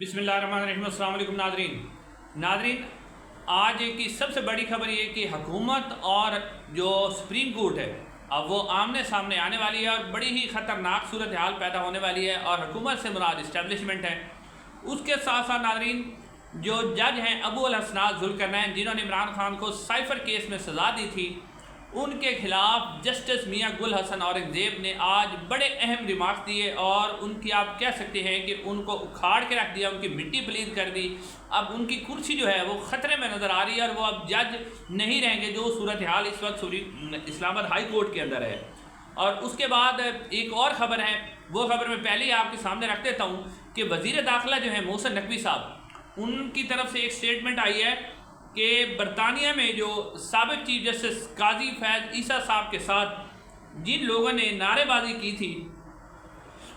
बिस्मिल्लाहिर्रहमानिर्रहीम। अस्सलाम वालेकुम नाज़रीन, आज की सबसे बड़ी खबर ये कि हुकूमत और जो सुप्रीम कोर्ट है अब वो आमने सामने आने वाली है और बड़ी ही ख़तरनाक सूरत हाल पैदा होने वाली है। और हुकूमत से मुराद इस्टेब्लिशमेंट है। उसके साथ साथ नाज़रीन, जो जज हैं अबू अल हसनात ज़ुल्करनैन, जिन्होंने इमरान खान को साइफ़र केस में सज़ा दी थी, उनके खिलाफ जस्टिस मियां गुल हसन औरंगज़ेब ने आज बड़े अहम रिमार्क्स दिए और उनकी आप कह सकते हैं कि उनको उखाड़ के रख दिया, उनकी मिट्टी पलीद कर दी। अब उनकी कुर्सी जो है वो ख़तरे में नज़र आ रही है और वो अब जज नहीं रहेंगे, जो सूरत हाल इस वक्त इस्लामाबाद हाई कोर्ट के अंदर है। और उसके बाद एक और ख़बर है, वो ख़बर मैं पहले ही आपके सामने रख देता हूँ कि वज़ीर दाखिला जो है मोहसिन नकवी साहब, उनकी तरफ से एक स्टेटमेंट आई है कि बरतानिया में जो साबिक़ चीफ जस्टिस काजी फैज़ ईसा साहब के साथ जिन लोगों ने नारेबाजी की थी,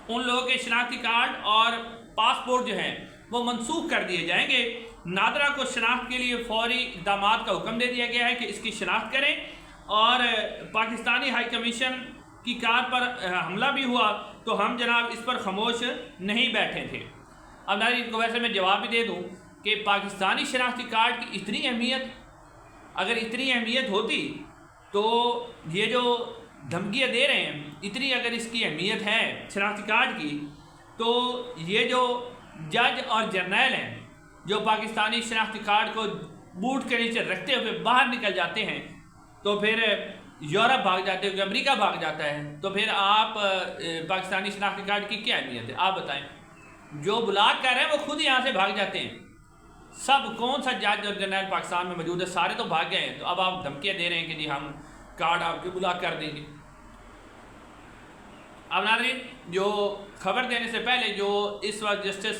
उन लोगों के शनाख्ती कार्ड और पासपोर्ट जो हैं वो मनसूख कर दिए जाएंगे। नादरा को शनाख्त के लिए फौरी इक़दाम का हुक्म दे दिया गया है कि इसकी शनाख्त करें। और पाकिस्तानी हाई कमीशन की कार पर हमला भी हुआ तो हम जनाब इस पर खामोश नहीं बैठे थे। अब नाज़रीन को वैसे मैं जवाब भी दे दूँ कि पाकिस्तानी शनाख्ती कार्ड की इतनी अहमियत, अगर इतनी अहमियत होती तो ये जो धमकियाँ दे रहे हैं, इतनी अगर इसकी अहमियत है शनाख्ती कार्ड की, तो ये जो जज और जर्नैल हैं जो पाकिस्तानी शनाख्ती कार्ड को बूट के नीचे रखते हुए बाहर निकल जाते हैं, तो फिर यूरोप भाग जाते हैं, अमेरिका भाग जाता है, तो फिर आप पाकिस्तानी शनाख्ती कार्ड की क्या अहमियत है आप बताएं। जो ब्लॉक कर रहे हैं वो खुद यहाँ से भाग जाते हैं। सब कौन सा जज और जनरल पाकिस्तान में मौजूद है, सारे तो भाग गए हैं। तो अब आप धमकियाँ दे रहे हैं कि जी हम कार्ड आपके ब्लॉक कर देंगे। अब नाज़रीन, जो खबर देने से पहले जो इस वक्त जस्टिस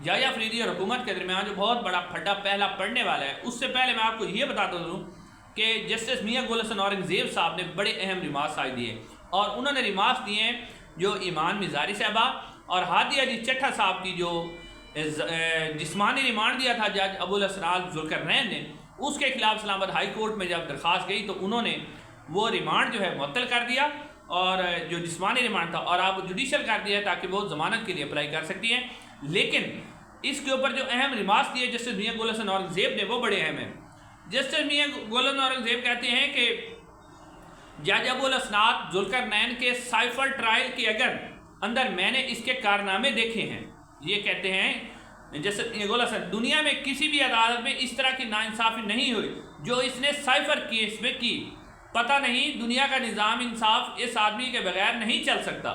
याह्या अफरीदी और हुकूमत के दरमियान जो बहुत बड़ा फड्डा पहला पड़ने वाला है, उससे पहले मैं आपको ये बताता दूँ कि जस्टिस मियां गुल हसन औरंगज़ेब साहब ने बड़े अहम रिमार्क्स आज दिए। और उन्होंने रिमार्क्स दिए हैं जो ईमान मिज़ारी साहबा और हादी अली चट्ठा साहब की जो जिस्मानी रिमांड दिया था जज अबू अल हसनात ज़ुल्करनैन ने, उसके खिलाफ इस्लामाबाद हाई कोर्ट में जब दरख्वास्त गई तो उन्होंने वो रिमांड जो है मुअत्तल कर दिया और जो जिस्मानी रिमांड था और आप जुडिशल कर दिया है ताकि वो ज़मानत के लिए अप्लाई कर सकती हैं। लेकिन इसके ऊपर जो अहम रिमार्क्स दिए जस्टिस मियां गुल हसन औरंगज़ेब ने वो बड़े अहम हैं। जस्टिस मियां गुल हसन औरंगज़ेब कहते हैं कि जज अबू अल हसनात ज़ुल्करनैन के साइफर ट्रायल के अंदर मैंने इसके कारनामे देखे हैं। ये कहते हैं जैसे गुल हसन, दुनिया में किसी भी अदालत में इस तरह की नाइंसाफ़ी नहीं हुई जो इसने साइफर केस में की। पता नहीं दुनिया का निज़ाम इंसाफ इस आदमी के बगैर नहीं चल सकता।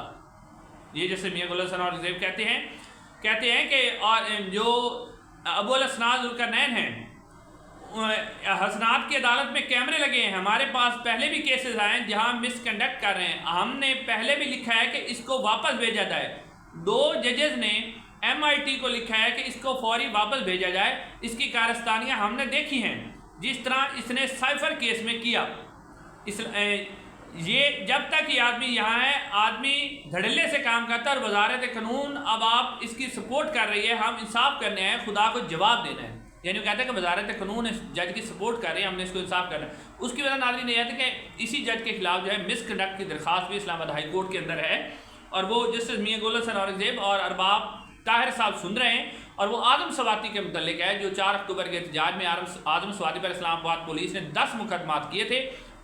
ये जैसे मियां गुल हसन औरंगज़ेब कहते हैं कि और जो अबू अल हसनात ज़ुल्करनैन हैं, हसनात की अदालत में कैमरे लगे हैं, हमारे पास पहले भी केसेस आए हैं जहां मिसकंडक्ट कर रहे हैं। हमने पहले भी लिखा है कि इसको वापस भेजा जाए। 2 जजेस ने MIT को लिखा है कि इसको फौरी वापस भेजा जाए। इसकी कारस्तानियाँ हमने देखी हैं जिस तरह इसने साइफर केस में किया। ये जब तक ये आदमी यहाँ है, आदमी धड़ल्ले से काम करता है और वजारत कानून अब आप इसकी सपोर्ट कर रही है। हम इंसाफ करने आए, खुदा को जवाब देना है। यानी वो कहते हैं कि वजारत कानून इस जज की सपोर्ट कर रहे हैं, हमने इसको इंसाफ करना है। उसकी वजह नाज़रीन ये है कि इसी जज के खिलाफ जो है मिसकंडक्ट की दरख्वास्त भी इस्लामाबाद हाई कोर्ट के अंदर है और वो जस्टिस मियां गुल हसन औरंगज़ेब और अरबाब ताहिर साहब सुन रहे हैं। और वो आदम सवाती के मुतल्लिक है जो 4 अक्टूबर के एहतजाज में आदम सवाती पर इस्लामाबाद पुलिस ने 10 मुकदमात किए थे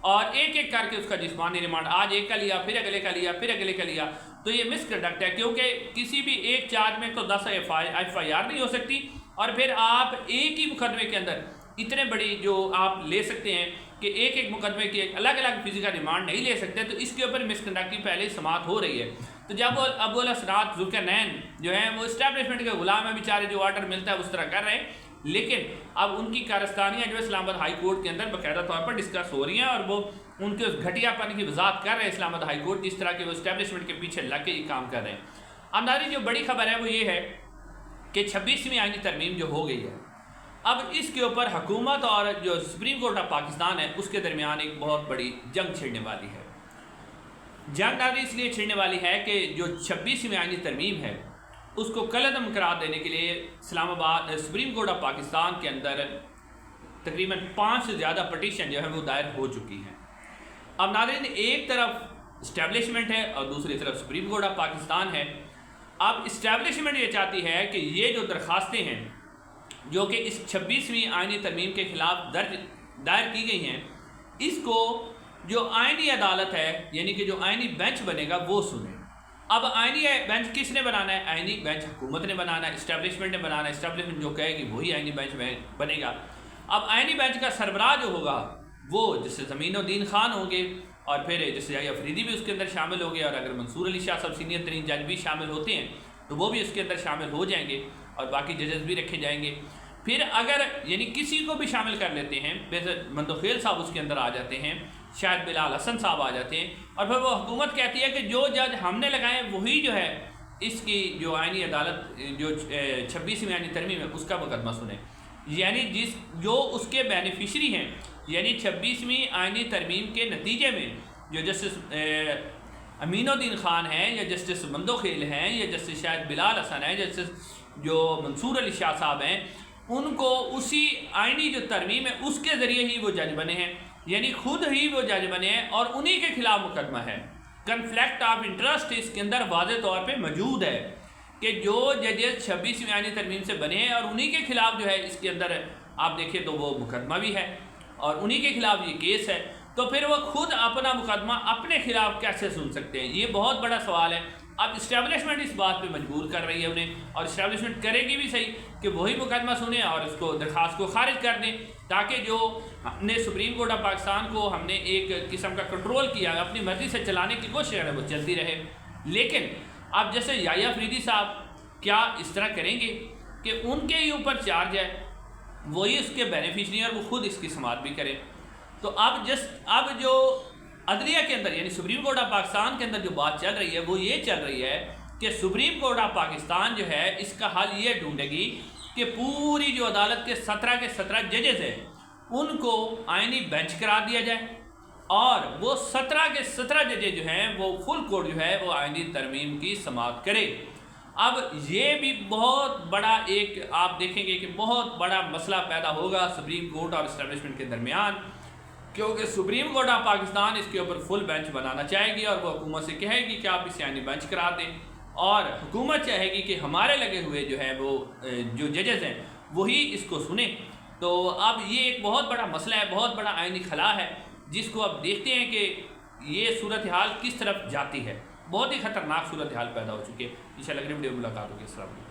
और एक एक करके उसका जिस्मानी रिमांड आज एक का लिया, फिर अगले का लिया, फिर अगले का लिया। तो ये मिसकंडक्ट है, क्योंकि किसी भी एक चार्ज में तो 10 FIR नहीं हो सकती और फिर आप एक ही मुकदमे के अंदर इतने बड़ी जो आप ले सकते हैं कि एक एक मुकदमे की अलग अलग फिजिकल रिमांड नहीं ले सकते। तो इसके ऊपर मिसकंडक्ट की पहले समात हो रही है। तो जब अबू अल हसनात ज़ुल्करनैन जो हैं वो इस्टेब्लिशमेंट के गुलाम है, बेचारे जो ऑर्डर मिलता है उस तरह कर रहे हैं। लेकिन अब उनकी कारस्तानियाँ जो इस्लामाबाद हाई कोर्ट के अंदर बाकायदा तौर पर डिस्कस हो रही हैं और वो उनके उस घटियापन की वजाहत कर रहे हैं इस्लामाबाद हाई कोर्ट, जिस तरह के वो इस्टेब्लिशमेंट के पीछे लग के काम कर रहे हैं। अब नाज़रीन, जो बड़ी खबर है वो ये है कि 26वीं आईनी तरमीम जो हो गई है, अब इसके ऊपर हुकूमत और जो सुप्रीम कोर्ट ऑफ पाकिस्तान है उसके दरमियान एक बहुत बड़ी जंग छिड़ने वाली है। जंग नाज़रीन इसलिए छिड़ने वाली है कि जो 26वीं आईनी तरमीम है उसको कलअदम करार देने के लिए Islamabad supreme court of Pakistan के अंदर तकरीबन 5 से ज़्यादा पटिशन जो है वो दायर हो चुकी हैं। अब नाज़रीन, एक तरफ इस्टेब्लिशमेंट है और दूसरी तरफ सुप्रीम कोर्ट ऑफ पाकिस्तान है। اب اسٹیبلشمنٹ یہ چاہتی ہے کہ یہ جو درخواستیں ہیں جو کہ اس 26ویں آئینی ترمیم کے خلاف دائر کی گئی ہیں، اس کو جو آئینی عدالت ہے یعنی کہ جو آئینی بینچ بنے گا وہ سنیں۔ اب آئینی بینچ کس نے بنانا ہے؟ آئینی بینچ حکومت نے بنانا ہے، اسٹیبلشمنٹ نے بنانا ہے، اسٹیبلشمنٹ جو کہے گی وہی آئینی بینچ بنے گا۔ اب آئینی بینچ کا سربراہ جو ہوگا وہ جیسے زمین الدین خان ہوں گے، اور پھر جیسے یحییٰ افریدی بھی اس کے اندر شامل ہو گئے، اور اگر منصور علی شاہ صاحب سینئر ترین جج بھی شامل ہوتے ہیں تو وہ بھی اس کے اندر شامل ہو جائیں گے، اور باقی ججز بھی رکھے جائیں گے۔ پھر اگر یعنی کسی کو بھی شامل کر لیتے ہیں، جیسے مندوخیل صاحب اس کے اندر آ جاتے ہیں، شاید بلال حسن صاحب آ جاتے ہیں، اور پھر وہ حکومت کہتی ہے کہ جو جج ہم نے لگائے وہی جو ہے اس کی جو آئینی عدالت جو 26ویں آئینی ترمیم ہے اس کا مقدمہ سنیں، یعنی جو اس کے بینیفیشری ہیں، یعنی 26ویں آئینی ترمیم کے نتیجے میں جو جسٹس امین الدین خان ہیں، یا جسٹس مندوخیل ہیں، یا جسٹس شاید بلال حسن ہیں، جسٹس جو منصور علی شاہ صاحب ہیں، ان کو اسی آئینی جو ترمیم ہے اس کے ذریعے ہی وہ جج بنے ہیں، یعنی خود ہی وہ جج بنے ہیں، اور انہی کے خلاف مقدمہ ہے۔ کنفلکٹ آف انٹرسٹ اس کے اندر واضح طور پہ موجود ہے کہ جو ججز 26ویں آئینی ترمیم سے بنے ہیں اور انہی کے خلاف جو ہے اس کے اندر آپ دیکھیں تو وہ مقدمہ بھی ہے اور انہی کے خلاف یہ کیس ہے، تو پھر وہ خود اپنا مقدمہ اپنے خلاف کیسے سن سکتے ہیں؟ یہ بہت بڑا سوال ہے۔ اب اسٹیبلشمنٹ اس بات پہ مجبور کر رہی ہے انہیں، اور اسٹیبلشمنٹ کرے گی بھی صحیح کہ وہی مقدمہ سنیں اور اس کو درخواست کو خارج کر دیں، تاکہ جو ہم نے سپریم کورٹ آف پاکستان کو ہم نے ایک قسم کا کنٹرول کیا ہے، اپنی مرضی سے چلانے کی کوشش ہے وہ چلتی رہے۔ لیکن اب جیسے یحییٰ افریدی صاحب کیا اس طرح کریں گے کہ ان کے ہی اوپر چارج ہے، وہی اس کے بینیفیشری اور وہ خود اس کی سماعت بھی کریں؟ تو اب جو عدلیہ کے اندر یعنی سپریم کورٹ آف پاکستان کے اندر جو بات چل رہی ہے وہ یہ چل رہی ہے کہ سپریم کورٹ آف پاکستان جو ہے اس کا حل یہ ڈھونڈے گی کہ پوری جو عدالت کے 17 ججز ہیں ان کو آئینی بینچ قرار دیا جائے، اور وہ 17 ججز جو ہیں وہ فل کورٹ جو ہے وہ آئینی ترمیم کی سماعت کرے۔ اب یہ بھی بہت بڑا ایک آپ دیکھیں گے کہ بہت بڑا مسئلہ پیدا ہوگا سپریم کورٹ اور اسٹیبلشمنٹ کے درمیان، کیونکہ سپریم کورٹ آف پاکستان اس کے اوپر فل بینچ بنانا چاہے گی، اور وہ حکومت سے کہے گی کہ آپ اسے آئینی بینچ قرار دیں، اور حکومت چاہے گی کہ ہمارے لگے ہوئے جو ہے وہ جو ججز ہیں وہی اس کو سنیں۔ تو اب یہ ایک بہت بڑا مسئلہ ہے، بہت بڑا آئینی خلا ہے، جس کو اب دیکھتے ہیں کہ یہ صورتحال کس طرف جاتی ہے۔ بہت ہی خطرناک صورتحال پیدا ہو چکی ہے۔ انشاءاللہ اگلی ویڈیو میں ملاقات ہوگی۔ السلام علیکم۔